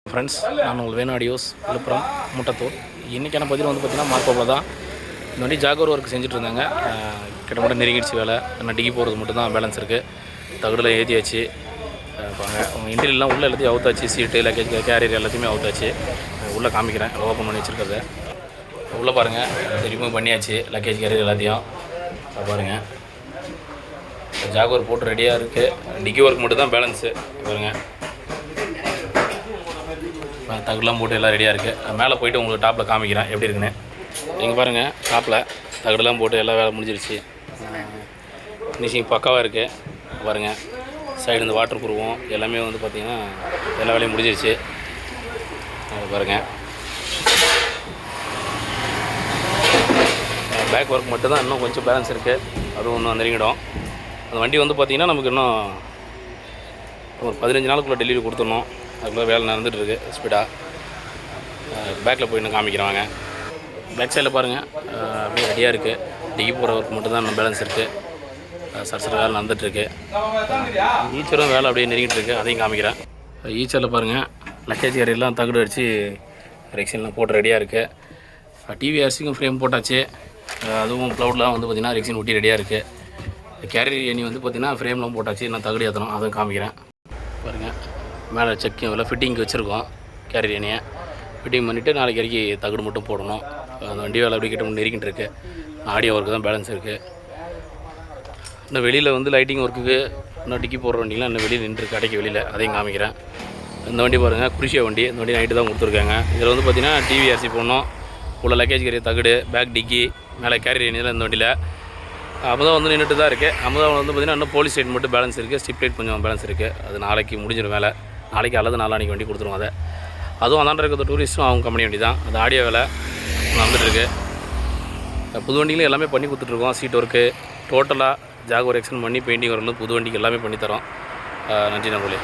Friends, நான் உங்கள் வேணு audios Villupuram மூட்டத்தூர். இன்றைக்கான பதில் வந்து பார்த்திங்கன்னா மார்க்கோவில் தான். இந்த வண்டி ஜாகோர் ஒர்க் செஞ்சுட்டு இருந்தாங்க. கிட்டத்தட்ட நெருங்கிடுச்சு வேலை. என்ன டிக்கி போகிறது மட்டும் தான் பேலன்ஸ் இருக்குது. தகடில் ஏற்றியாச்சு. அவங்க இன்டீரியர்லாம் உள்ளே எல்லாத்தையும் அவுத்தாச்சு. சீட்டு லக்கேஜ் கேரியர் எல்லாத்தையுமே அவுத்தாச்சு. உள்ளே காமிக்கிறேன் ஓப்பன் பண்ணி வச்சுருக்கிறத. உள்ளே பாருங்கள், ரிமூவ் பண்ணியாச்சு லக்கேஜ் கேரியர் எல்லாத்தையும். பாருங்கள், ஜாகோர் போட்டு ரெடியாக இருக்குது. டிக்கி ஒர்க் மட்டும் தான் பேலன்ஸு. பாருங்கள், தகுடெலாம் போட்டு எல்லாம் ரெடியாக இருக்குது. மேலே போய்ட்டு உங்களுக்கு டாப்பில் காமிக்கிறேன் எப்படி இருக்குன்னு. இங்கே பாருங்கள், டாப்பில் தகுடெலாம் போட்டு எல்லா வேலை முடிஞ்சிருச்சு. ஃபினிஷிங் பக்காவாக இருக்குது. பாருங்கள், சைடு இந்த வாட்டர் ப்ரூஃபும் எல்லாமே வந்து பார்த்திங்கன்னா எல்லா வேலையும் முடிஞ்சிருச்சு. பாருங்கள், பேக் ஒர்க் மட்டும் தான் இன்னும் கொஞ்சம் பேலன்ஸ் இருக்குது. அதுவும் இன்னும் நெருங்கிடும். அந்த வண்டி வந்து பார்த்திங்கன்னா நமக்கு இன்னும் ஒரு 15 நாளுக்குள்ளே டெலிவரி கொடுத்துடணும். அதுக்குள்ளே வேலை நடந்துகிட்ருக்கு ஸ்பீடாக. பேக்கில் போய் இன்னும் காமிக்கிறாங்க. பேக் சைடில் பாருங்கள், அப்படியே ரெடியாக இருக்குது. டிக்கி போகிற ஒர்க் மட்டும் தான் இன்னும் பேலன்ஸ் இருக்குது. சரசர வேலை நடந்துகிட்ருக்கு. ஈச்சரும் வேலை அப்படியே நெருங்கிட்டுருக்கு. அதையும் காமிக்கிறேன். ஈச்சரில் பாருங்கள், லக்கேஜ் கேரியெல்லாம் தகுடு அடித்து ரெக்ஷன்லாம் போட்டு ரெடியாக இருக்குது. டிவிஆர்சிக்கும் ஃப்ரேம் போட்டாச்சு. அதுவும் க்ளவுட்லாம் வந்து பார்த்திங்கன்னா ரெக்ஷன் ஒட்டி ரெடியாக இருக்குது. கேரியர் எண்ணி வந்து பார்த்திங்கன்னா ஃப்ரேம்லாம் போட்டாச்சு. நான் தகுடு ஏற்றணும், அதுவும் காமிக்கிறேன். பாருங்கள், மேலே செக்கிங் இல்லை ஃபிட்டிங்க்கு வச்சுருக்கோம். கேரியர் எண்ணியை ஃபிட்டிங் பண்ணிவிட்டு நாளைக்கு வரைக்கும் தகுடு மட்டும் போடணும். அந்த வண்டி வேலை அப்படி கிட்ட நெருக்கிட்டு இருக்குது. ஆடியோ ஒர்க்கு தான் பேலன்ஸ் இருக்குது. இன்னும் வெளியில் வந்து லைட்டிங் ஒர்க்குக்கு இன்னும் டிக்கி போடுற வண்டிலாம் இன்னும் வெளியில் நின்றுருக்கு, கடைக்கு வெளியில். அதையும் காமிக்கிறேன். இந்த வண்டி பாருங்கள், குரிஷியா வண்டி. இந்த வண்டி நைட்டு தான் கொடுத்துருக்காங்க. இதில் வந்து பார்த்திங்கன்னா டிவிஆர்சி போடணும். உள்ள லக்கேஜ் கேரியர் தகுடு, பேக் டிக்கி, மேலே கேரியர் எண்ணியில் இந்த வண்டியில் அமுதா வந்து நின்றுட்டு தான் இருக்குது. அமுதா வந்து பார்த்திங்கன்னா இன்னும் போலீஸ் லைட் மட்டும் பேலன்ஸ் இருக்குது. ஸ்டிப் லைட் கொஞ்சம் பேலன்ஸ் இருக்குது. அது நாளைக்கு முடிஞ்சிடும் வேலை. நாளைக்கு அல்லது நாளானிக்கு வண்டி கொடுத்துருவோம். அதை அதுவும் அந்தாண்ட இருக்கிற டூரிஸ்ட்டும் அவங்க கம்பெனி வண்டி தான். அது ஆடியோ வேலை நடந்துகிட்ருக்கு. புது வண்டிகளும் எல்லாமே பண்ணி கொடுத்துட்ருக்கோம். சீட் ஒர்க்கு டோட்டலாக ஜாகோர் எக்ஸ்டன் பண்ணி பெயிண்டிங் வரலும் புது வண்டிக்கு எல்லாமே பண்ணித்தரோம். நன்றி நண்பர்களே.